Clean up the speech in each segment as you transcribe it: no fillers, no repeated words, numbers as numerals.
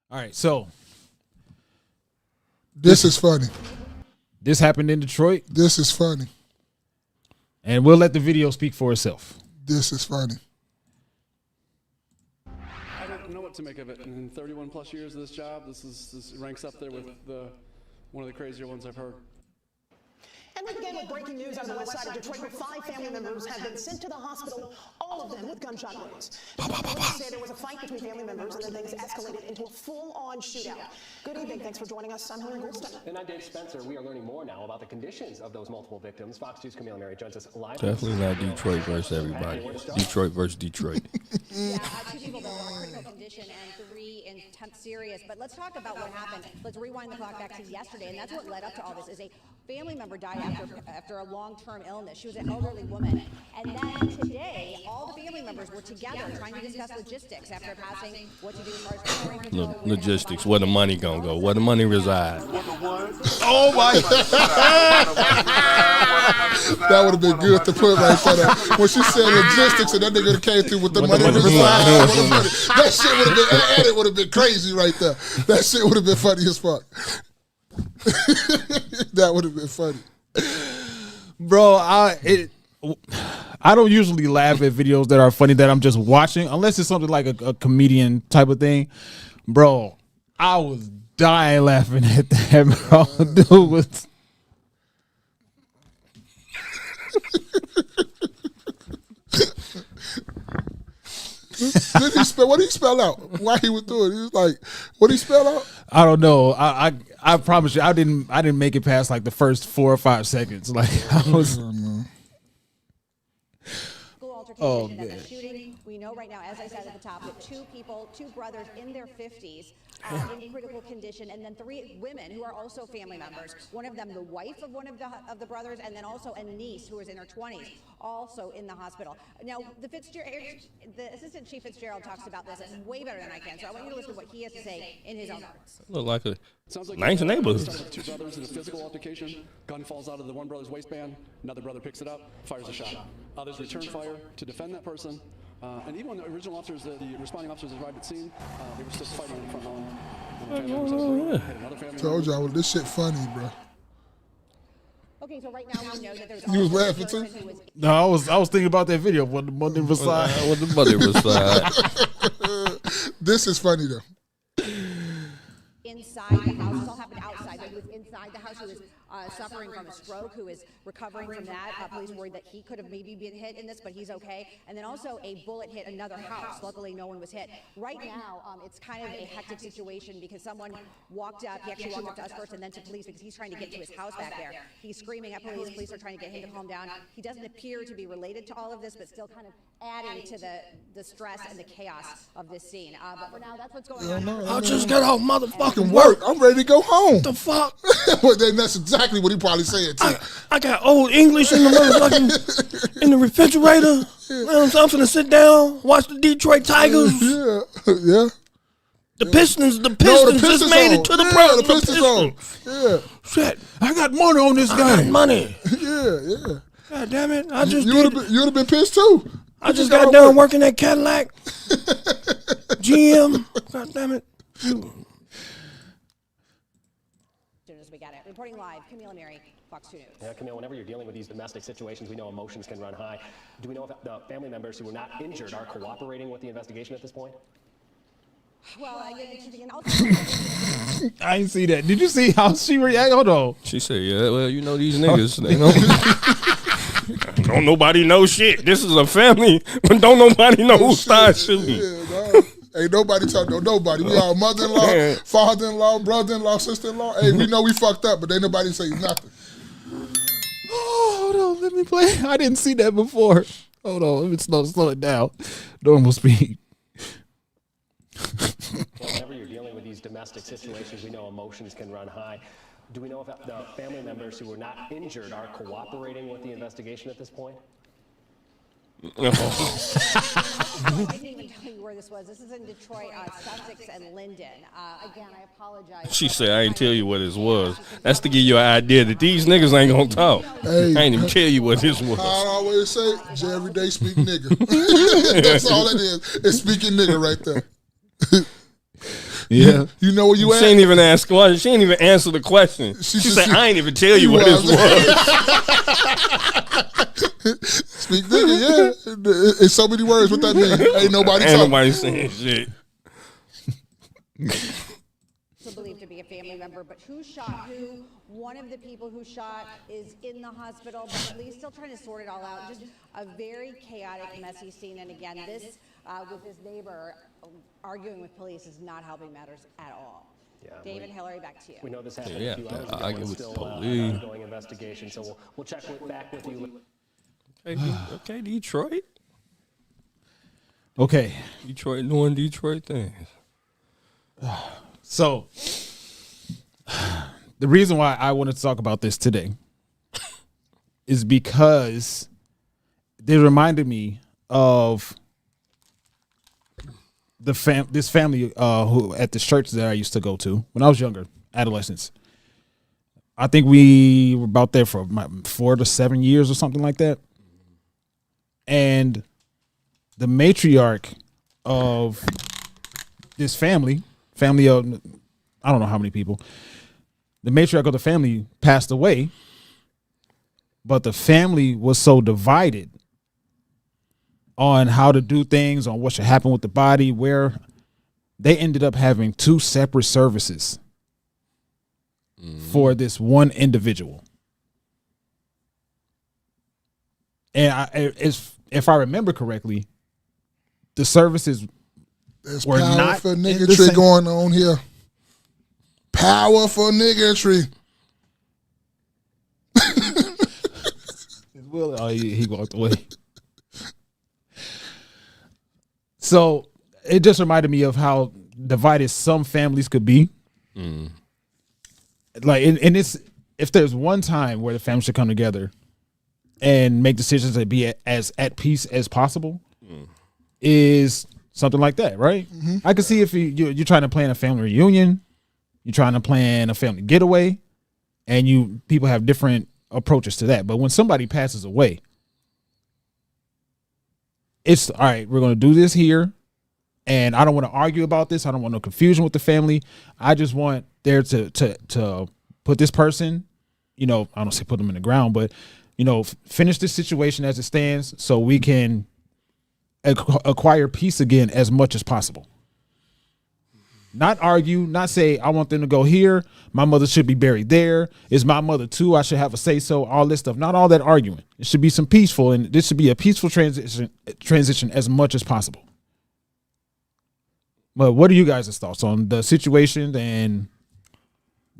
All right, so This is funny. this happened in Detroit, This is funny. and we'll let the video speak for itself. This is funny. I don't know what to make of it. In 31 plus years of this job, this ranks up there with one of the crazier ones I've heard. And we begin with breaking news on the west side of Detroit, where 5 family members have been sent to the hospital, all of them with gunshot wounds. Police say there was a fight between family members, and then things escalated into a full-on shootout. Good evening. Thanks for joining us. I'm Hillary Goldstein. And I'm Dave Spencer. We are learning more now about the conditions of those multiple victims. Fox 2's Camille Mary joins us live. Definitely not Detroit versus everybody. Detroit versus Detroit. Yeah, 2 people that are in critical condition and 3 in serious. But let's talk about what happened. Let's rewind the clock back to yesterday, and that's what led up to all this. Is a family member died after a long-term illness. She was an elderly woman. And then today, all the family members were together trying to discuss logistics after passing what to do as far as preparing for the Logistics, where the money gonna go, where the money reside. Oh my! That would have been good to put right there. When she said logistics and that nigga came through with the money reside. That shit would have been, and it would have been crazy right there. That shit would have been funny as fuck. That would have been funny. Bro, I don't usually laugh at videos that are funny that I'm just watching, unless it's something like a comedian type of thing. Bro, I was dying laughing at that, bro. Dude was... What did he spell out? Why he was doing it? He was like, what did he spell out? I don't know. I promise you, I didn't make it past like the first 4 or 5 seconds. Like I was. Oh, man. The shooting, we know right now, as I said at the top, that 2 brothers in their 50s in critical condition, and then 3 women who are also family members. One of them, the wife of one of the brothers, and then also a niece who was in her 20s, also in the hospital. Now, the Assistant Chief Fitzgerald talks about this way better than I can, so I want you to listen to what he has to say in his own words. Look like a Sounds like nice neighborhood. Started with 2 brothers in a physical altercation. Gun falls out of the one brother's waistband. Another brother picks it up, fires a shot. Others return fire to defend that person. And even when the original officers, the responding officers arrived at scene, they were still fighting on the front lawn. Told y'all, this shit funny, bro. Okay, so right now we know that there's You was also a laughing too? person who was No, I was thinking about that video when the money reside. What the money reside. This is funny though. inside the house. This all happened outside, but he was inside the house. He was suffering from a stroke, who is recovering from that. Police worried that he could have maybe been hit in this, but he's okay. And then also a bullet hit another house. Luckily, no one was hit. Right now, it's kind of a hectic situation because someone walked up. He actually walked up to us first and then to police because he's trying to get to his house back there. He's screaming at police. Police are trying to get him to calm down. He doesn't appear to be related to all of this, but still kind of adding to the stress and the chaos of this scene. But for now, that's what's going on. I just got off motherfucking Work. I'm ready to go home. The fuck? Well, then that's exactly what he probably said too. I got old English in the motherfucking in the refrigerator. You know what I'm finna sit down, watch the Detroit Tigers. Yeah, yeah. The Pistons No, just made it to the Pro. The Pistons on. Yeah, Shit, I got money on this I got guy. money. yeah. God damn it! You would have been pissed too. I just got done working at Cadillac. GM. God damn it. As soon as we get it. Reporting live, Camille Mary, Fox 2 News. Yeah, Camille, whenever you're dealing with these domestic situations, we know emotions can run high. Do we know if the family members who were not injured are cooperating with the investigation at this point? Well, I didn't see that. Did you see how she reacted? Hold on. She said, "Yeah, well, you know these niggas. They don't nobody know shit. This is a family, but don't nobody know who started shooting." Yeah, no. Ain't nobody talking to nobody. We all mother-in-law, father-in-law, brother-in-law, sister-in-law. Hey, we know we fucked up, but ain't nobody say nothing. Oh, hold on. Let me play. I didn't see that before. Hold on. Let me slow it down. Normal speed. Whenever you're dealing with these domestic situations, we know emotions can run high. Do we know if the family members who were not injured are cooperating with the investigation at this point? I didn't even tell you where this was. This is in Detroit, Sussex and Linden. Again, I apologize. She said, "I ain't tell you what this was." That's to give you an idea that these niggas ain't gonna talk. Hey. I ain't even tell you what this was. I always say, J every day speak nigga. That's all it is. It's speaking nigga right there. Yeah. You know where you at? She ain't even ask question. She ain't even answer the question. She said, "I ain't even tell you what this was." Speak nigga, yeah. In so many words, what that mean? Ain't nobody Ain't talking. nobody saying shit. Believed to be a family member, but who shot who? One of the people who shot is in the hospital, but police still trying to sort it all out. Just a very chaotic, messy scene. And again, this with his neighbor arguing with police is not helping matters at all. Yeah, David, Hillary, back to you. We know this happened Yeah, a few hours I ago. get It's with still police. an ongoing investigation, so we'll check back with you. Okay, Detroit. Okay. Detroit doing Detroit things. So the reason why I wanted to talk about this today is because they reminded me of this family who at this church that I used to go to when I was younger, adolescence. I think we were about there for 4 to 7 years or something like that. And the matriarch of this family of, I don't know how many people, the matriarch of the family passed away, but the family was so divided on how to do things, on what should happen with the body, where they ended up having 2 separate services for this one individual. And if I remember correctly, the services There's were not powerful in the niggatry same- going on here. Powerful niggatry. Oh, he walked away. So it just reminded me of how divided some families could be. Like, and it's, if there's one time where the family should come together and make decisions to be as at peace as possible, is something like that, right? I can see if you're trying to plan a family reunion, you're trying to plan a family getaway, and people have different approaches to that. But when somebody passes away, it's all right, we're going to do this here, and I don't want to argue about this. I don't want no confusion with the family. I just want there to put this person, I don't say put them in the ground, but finish this situation as it stands so we can acquire peace again as much as possible. Not argue, not say, I want them to go here. My mother should be buried there. It's my mother too. I should have a say so, all this stuff. Not all that arguing. It should be some peaceful, and this should be a peaceful transition as much as possible. But what are you guys' thoughts on the situation, and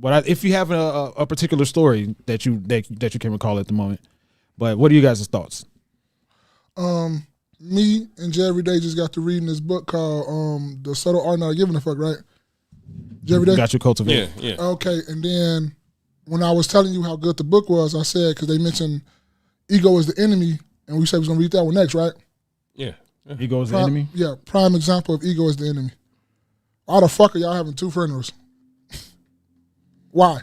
if you have a particular story that you can recall at the moment? But what are you guys' thoughts? Me and Jay every day just got to reading this book called The Subtle Art Not Giving a Fuck, right? Jay every day? Got you cultivated. Yeah. Okay, and then when I was telling you how good the book was, I said, because they mentioned ego is the enemy, and we said we was going to read that one next, right? Yeah. Ego is the enemy? Yeah, prime example of ego is the enemy. Why the fuck are y'all having 2 funerals? Why?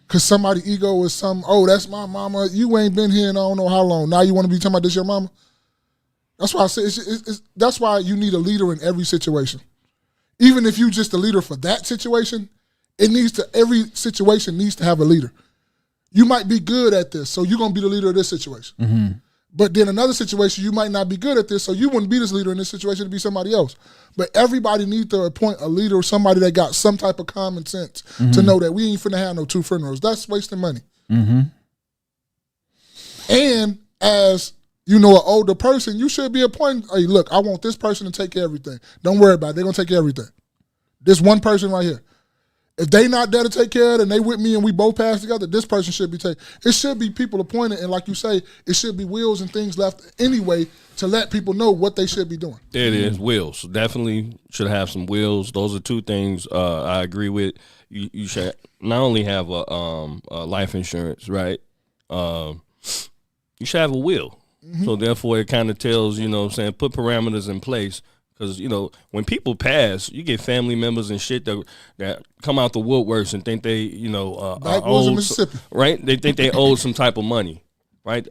Because somebody ego is that's my mama. You ain't been here in I don't know how long. Now you want to be talking about this your mama? That's why I say that's why you need a leader in every situation. Even if you just a leader for that situation, every situation needs to have a leader. You might be good at this, so you're gonna be the leader of this situation. Mm-hmm. But then another situation, you might not be good at this, so you wouldn't be this leader in this situation to be somebody else. But everybody needs to appoint a leader or somebody that got some type of common sense to know that we ain't finna have no 2 funerals. That's wasting money. Mm-hmm. And as an older person, you should be appointing, hey, look, I want this person to take care of everything. Don't worry about it. They're going to take care of everything. This one person right here. If they not there to take care of it and they with me and we both pass together, this person should be taken. It should be people appointed, and like you say, it should be wills and things left anyway to let people know what they should be doing. There it is, wills. Definitely should have some wills. Those are 2 things I agree with. You should not only have a life insurance, right? You should have a will. Mm-hmm. So therefore, it kind of tells, put parameters in place. Because, when people pass, you get family members and shit that come out the woodworks and think they, owed, Mississippi. Right? They think they owe some type of money, right?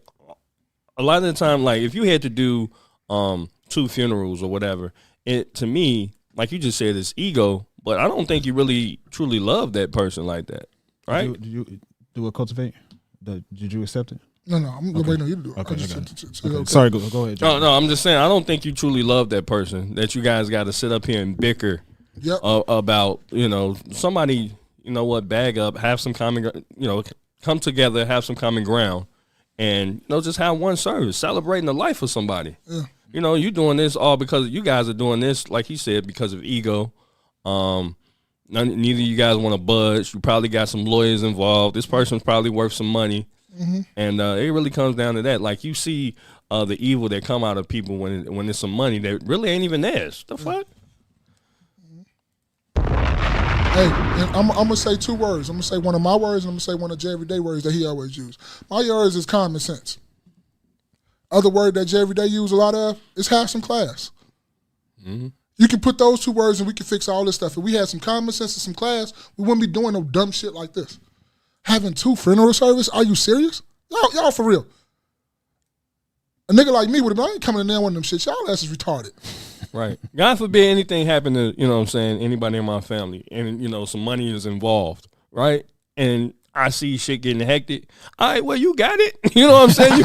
A lot of the time, like, if you had to do 2 funerals or whatever, to me, like you just said, it's ego. But I don't think you really truly love that person like that, right? Did you do a cultivate? Did you accept it? No, I'm waiting on you to do it. Okay, I just I got said it. okay. Sorry, go ahead. Joe. No, I'm just saying I don't think you truly love that person that you guys got to sit up here and bicker Yep. about. Somebody, bag up, have some common, come together, have some common ground, and just have one service, celebrating the life of somebody. Yeah. You doing this all because you guys are doing this, like he said, because of ego. Neither of you guys want to budge. You probably got some lawyers involved. This person's probably worth some money. Mm-hmm. And it really comes down to that. Like, you see the evil that come out of people when there's some money that really ain't even theirs. The fuck? Hey, and I'm going to say 2 words. I'm going to say one of my words, and I'm going to say one of Jay Everyday words that he always use. My words is common sense. Other word that Jay Everyday use a lot of is have some class. Mm-hmm. You can put those 2 words and we can fix all this stuff. If we had some common sense and some class, we wouldn't be doing no dumb shit like this. Having 2 funeral service? Are you serious? Y'all for real. A nigga like me would have been, I ain't coming in there one of them shit. Y'all ass is retarded. Right. God forbid anything happen to, anybody in my family and, some money is involved, right? And I see shit getting hectic. All right, well, you got it. You know what I'm saying?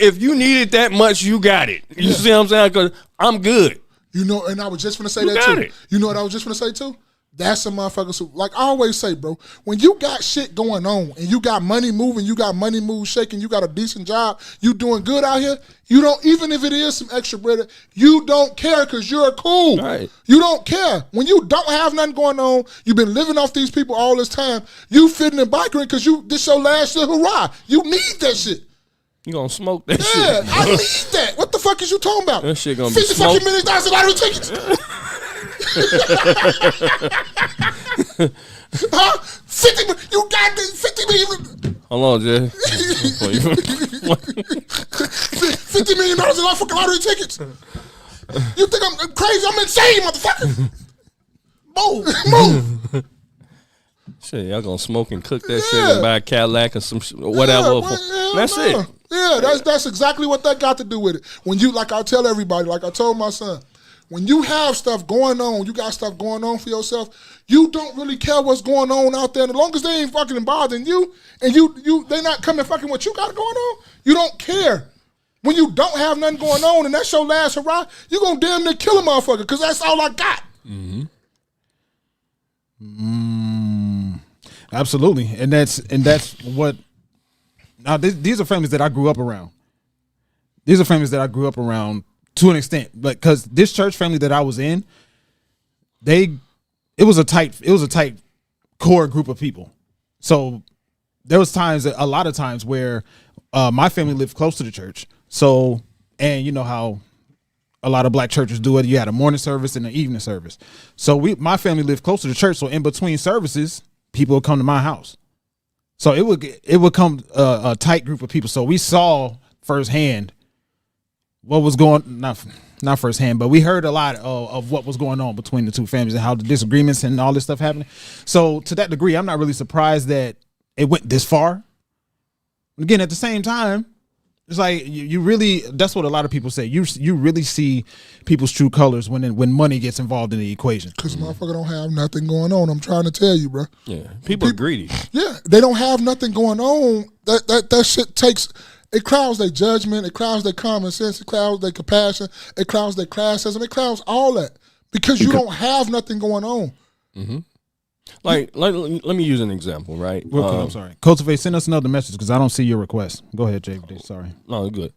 If you need it that much, you got it. You see what I'm saying? Because I'm good. And I was just going to say that too. It. You know what I was just going to say too? That's some motherfuckers who, like I always say, bro, when you got shit going on and you got money moving, you got money moves shaking, you got a decent job, you doing good out here, you don't, even if it is some extra bread, you don't care because you're cool. Right. You don't care. When you don't have nothing going on, you've been living off these people all this time, you fitting in bike ring because this your last year hurrah. You need that shit. You gonna smoke that shit. Yeah, I need that. What the fuck is you talking about? That shit gonna be 50 fucking million dollars in lottery tickets. Huh? 50 million, you got this 50 million. Hold on, Jay. $50 million in lottery tickets. You think I'm crazy? I'm insane, motherfucker. Move. Shit, y'all gonna smoke and cook that shit and buy a Cadillac or some whatever. That's it. Yeah, that's exactly what that got to do with it. When you, like I tell everybody, like I told my son, when you have stuff going on, you got stuff going on for yourself, you don't really care what's going on out there. And as long as they ain't fucking bothering you and they not coming fucking what you got going on, you don't care. When you don't have nothing going on and that's your last hurrah, you gonna damn near kill a motherfucker because that's all I got. Mm-hmm. Absolutely, and that's what. Now these are families that I grew up around. These are families that I grew up around to an extent, but because this church family that I was in, it was a tight core group of people. So there was a lot of times where my family lived close to the church. So, and you know how a lot of black churches do it. You had a morning service and an evening service. So my family lived close to the church. So in between services, people would come to my house. So it would come a tight group of people. So we saw firsthand what was going, not firsthand, but we heard a lot of what was going on between the 2 families and how the disagreements and all this stuff happening. So to that degree, I'm not really surprised that it went this far. Again, at the same time, it's like you really, that's what a lot of people say. You really see people's true colors when money gets involved in the equation. Because motherfucker don't have nothing going on. I'm trying to tell you, bro. Yeah, people are greedy. Yeah, they don't have nothing going on. That shit takes, it clouds their judgment, it clouds their common sense, it clouds their compassion, it clouds their classism, it clouds all that because you don't have nothing going on. Mm-hmm. Like, let me use an example, right? Real quick, I'm sorry. Cultivate, send us another message because I don't see your request. Go ahead, JVD. Sorry. No, good.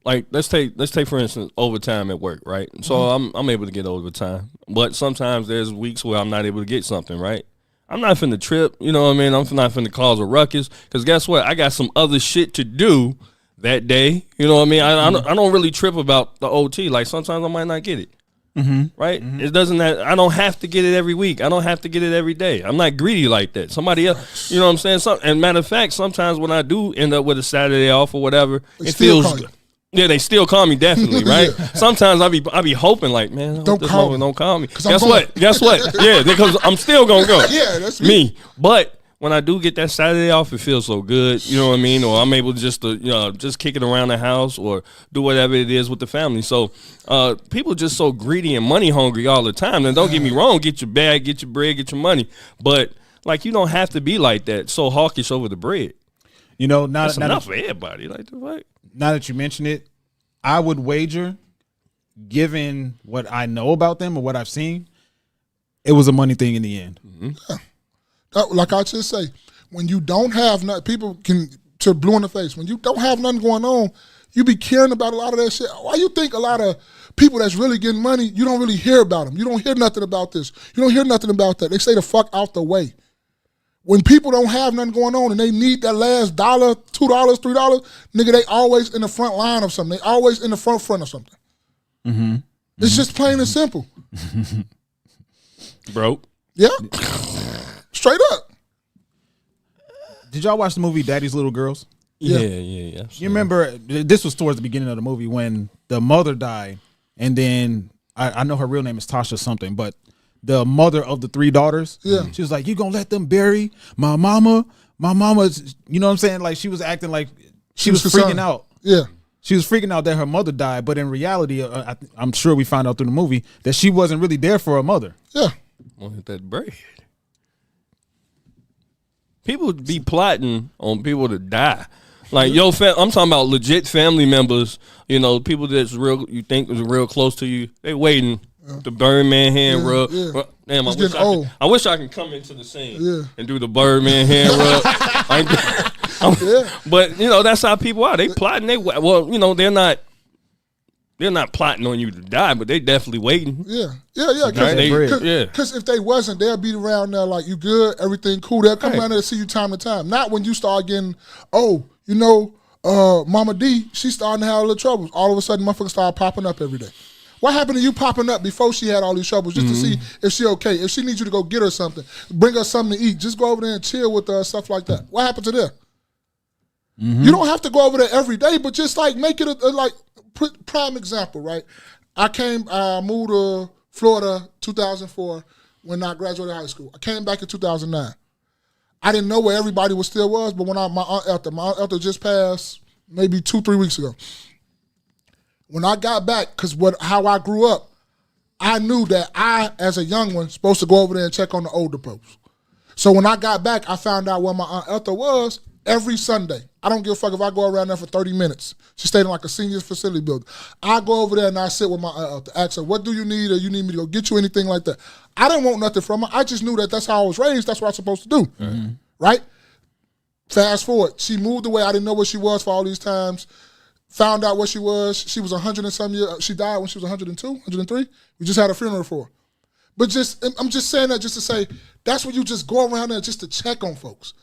Like let's take for instance overtime at work, right? So I'm able to get overtime, but sometimes there's weeks where I'm not able to get something, right? I'm not finna trip, you know what I mean? I'm not finna cause a ruckus because guess what? I got some other shit to do that day. You know what I mean? I don't really trip about the OT. Like sometimes I might not get it. Mm-hmm. Right? Mm-hmm. It doesn't. I don't have to get it every week. I don't have to get it every day. I'm not greedy like that. Somebody else, you know what I'm saying? And matter of fact, sometimes when I do end up with a Saturday off or whatever, it feels good. Yeah, they still call me, definitely, right? Yeah. Sometimes I be hoping like, man, don't call me. Guess what? Yeah, because I'm still gonna go. Yeah, that's me. But when I do get that Saturday off, it feels so good. You know what I mean? Or I'm able just to just kick it around the house or do whatever it is with the family. So people just so greedy and money hungry all the time. And don't get me wrong, get your bag, get your bread, get your money, but like you don't have to be like that. So hawkish over the bread. You know, That's enough for everybody. Like the fuck. Now that you mention it, I would wager, given what I know about them or what I've seen, it was a money thing in the end. Yeah. Like I just say, when you don't have nothing, people can to blue in the face. When you don't have nothing going on, you be caring about a lot of that shit. Why you think a lot of people that's really getting money, you don't really hear about them? You don't hear nothing about this. You don't hear nothing about that. They stay the fuck out the way. When people don't have nothing going on and they need that last $1, $2, $3, nigga, they always in the front line of something. They always in the front of something. Mm-hmm. It's just plain and simple. Broke. Yeah. Straight up. Did y'all watch the movie Daddy's Little Girls? Yeah. You remember, this was towards the beginning of the movie when the mother died, and then I know her real name is Tasha something, but the mother of the 3 daughters, she was like, you gonna let them bury my mama? My mama's, you know what I'm saying? Like, she was acting like she was freaking out. Yeah. She was freaking out that her mother died, but in reality, I'm sure we found out through the movie that she wasn't really there for her mother. Yeah. Want that bread. People be plotting on people to die. Like, I'm talking about legit family members, you know, people that's real, you think is real close to you. They waiting. The Birdman hand rub. Yeah. Damn, I wish I could come into the scene and do the Birdman hand rub. But, you know, that's how people are. They plotting. You know, they're not plotting on you to die, but they definitely waiting. Yeah. Because if they wasn't, they'll be around there like, you good, everything cool. They'll come around there to see you time to time. Not when you start getting, Mama D, she starting to have a little troubles. All of a sudden, motherfuckers start popping up every day. What happened to you popping up before she had all these troubles just to see if she okay? If she needs you to go get her something, bring her something to eat, just go over there and chill with her, stuff like that. What happened to there? You don't have to go over there every day, but just like make it a prime example, right? I moved to Florida 2004 when I graduated high school. I came back in 2009. I didn't know where everybody still was, but when my Aunt Elta just passed maybe 2-3 weeks ago. When I got back, because how I grew up, I knew that I, as a young one, supposed to go over there and check on the older folks. So when I got back, I found out where my Aunt Elta was every Sunday. I don't give a fuck if I go around there for 30 minutes. She stayed in like a senior facility building. I go over there and I sit with my Aunt Elta, ask her, what do you need, or you need me to go get you anything like that? I didn't want nothing from her. I just knew that that's how I was raised. That's what I'm supposed to do, right? Fast forward. She moved away. I didn't know where she was for all these times. Found out where she was. She was 100 and some years. She died when she was 102, 103. We just had a funeral for her. But I'm just saying that just to say, that's when you just go around there just to check on folks.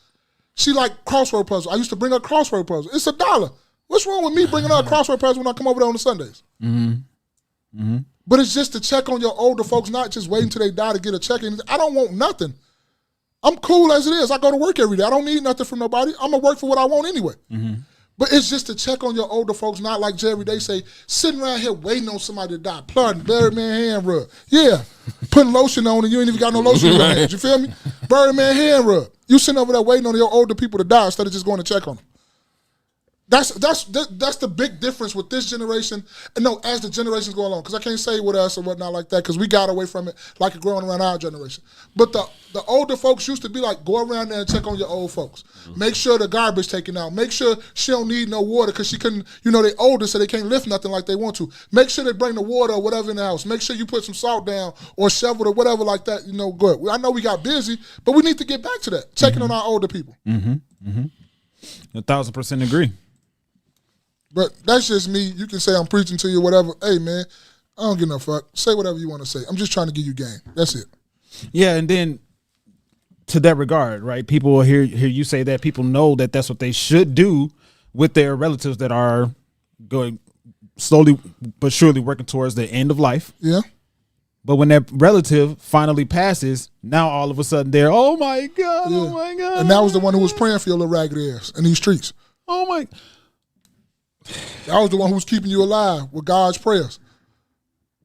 She like crossword puzzle. I used to bring her crossword puzzle. It's $1. What's wrong with me bringing her a crossword puzzle when I come over there on the Sundays? But it's just to check on your older folks, not just waiting until they die to get a check. I don't want nothing. I'm cool as it is. I go to work every day. I don't need nothing from nobody. I'm going to work for what I want anyway. But it's just to check on your older folks, not like Jerry, they say, sitting around here waiting on somebody to die, plotting, Birdman hand rub. Yeah, putting lotion on and you ain't even got no lotion in your hands, you feel me? Birdman hand rub. You sitting over there waiting on your older people to die instead of just going to check on them. That's the big difference with this generation. And no, as the generations go along, because I can't say with us or whatnot like that, because we got away from it like it growing around our generation. But the older folks used to be like, go around there and check on your old folks. Make sure the garbage taken out. Make sure she don't need no water because she couldn't, they older so they can't lift nothing like they want to. Make sure they bring the water or whatever in the house. Make sure you put some salt down or shovel or whatever like that, good. I know we got busy, but we need to get back to that, checking on our older people. 1,000% agree. But that's just me. You can say I'm preaching to you, whatever. Hey, man, I don't give no fuck. Say whatever you want to say. I'm just trying to give you game. That's it. Yeah, and then to that regard, right, people will hear you say that. People know that that's what they should do with their relatives that are going slowly but surely working towards the end of life. Yeah. But when that relative finally passes, now all of a sudden they're, oh, my God, oh, my God. And that was the one who was praying for your little raggedy ass in these streets. Oh, my That was the one who was keeping you alive with God's prayers.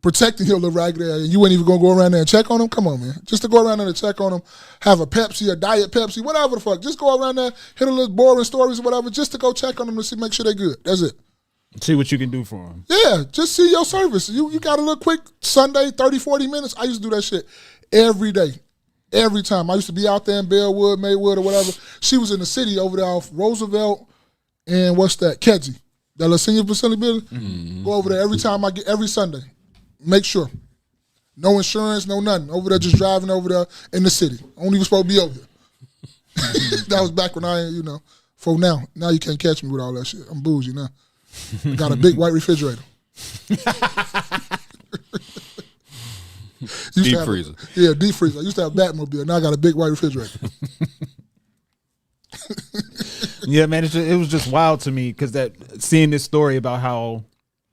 protecting your little ragged ass, and you ain't even gonna go around there and check on them? Come on, man. Just to go around there and check on them, have a Pepsi, a Diet Pepsi, whatever the fuck. Just go around there, hit a little boring stories or whatever, just to go check on them to make sure they're good. That's it. See what you can do for them. Yeah, just see your service. You got a little quick Sunday, 30, 40 minutes. I used to do that shit every day, every time. I used to be out there in Bellwood, Maywood, or whatever. She was in the city over there off Roosevelt and what's that, Kedzie, that little senior facility building. Go over there every time every Sunday. Make sure. No insurance, no nothing. Over there, just driving over there in the city. Only was supposed to be over here. That was back when for now. Now you can't catch me with all that shit. I'm bougie now. I got a big white refrigerator. Deep freezer. Yeah, deep freezer. I used to have a Batmobile. Now I got a big white refrigerator. Yeah, man, it was just wild to me because seeing this story about how,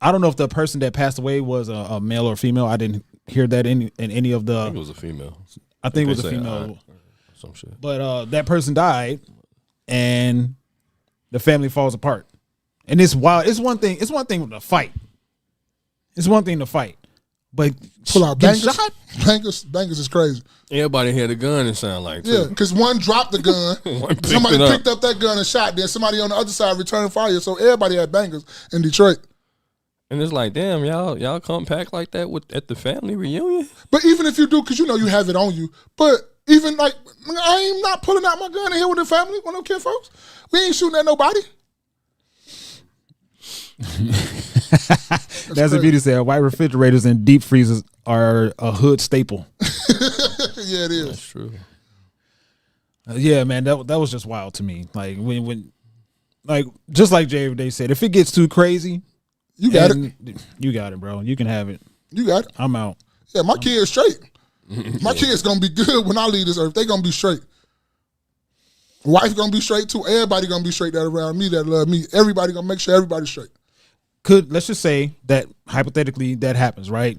I don't know if the person that passed away was a male or female. I didn't hear that in any of the. I think it was a female. I think it was a female. Some shit. But that person died, and the family falls apart. And it's wild. It's one thing to fight. It's one thing to fight, but pull out get bangers. shot? Bangers is crazy. Everybody had a gun. It sounded like yeah, because one dropped the gun, somebody picked up that gun and shot. Then somebody on the other side returned fire. So everybody had bangers in Detroit. And it's like, damn, y'all come pack like that at the family reunion. But even if you do, because you have it on you. But even like, I ain't not pulling out my gun in here with the family, with no folks. We ain't shooting at nobody. That's what Beauty said. White refrigerators and deep freezers are a hood staple. Yeah, it is. That's true. Yeah, man, that was just wild to me. Like when like just like Jay Day said, if it gets too crazy, you got it. You got it, bro. You can have it. You got it. I'm out. Yeah, my kids straight. My kids gonna be good when I leave this earth. They gonna be straight. Wife gonna be straight too. Everybody gonna be straight that around me, that love me. Everybody gonna make sure everybody's straight. Let's just say that hypothetically that happens, right?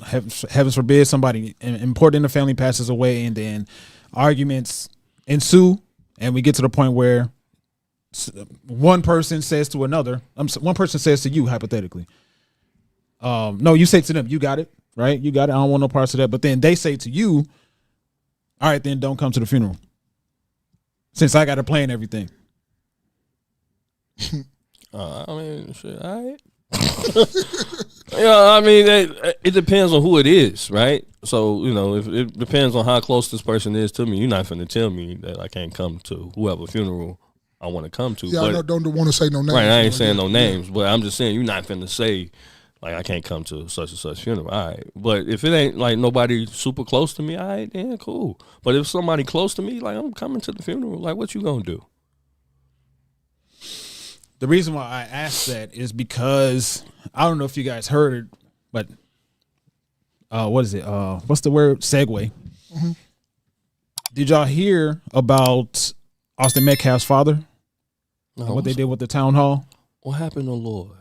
Heavens forbid somebody important in the family passes away, and then arguments ensue, and we get to the point where one person says to another, one person says to you hypothetically, no, you say to them, you got it, right? You got it. I don't want no parts of that. But then they say to you, all right, then don't come to the funeral, since I got to plan everything. I mean, shit, all right. I mean, it depends on who it is, right? So, if it depends on how close this person is to me. You're not finna tell me that I can't come to whoever funeral I want to come to. Yeah, I don't want to say no names. Right, I ain't saying no names, but I'm just saying you're not finna say, like, I can't come to such and such funeral. All right. But if it ain't, like, nobody super close to me, all right, then cool. But if somebody close to me, like, I'm coming to the funeral, like, what you gonna do? The reason why I asked that is because I don't know if you guys heard it, but what is it? What's the word? Segue. Mm-hmm. Did y'all hear about Austin Metcalf's father? No, what they did with the town hall? What happened to Lord?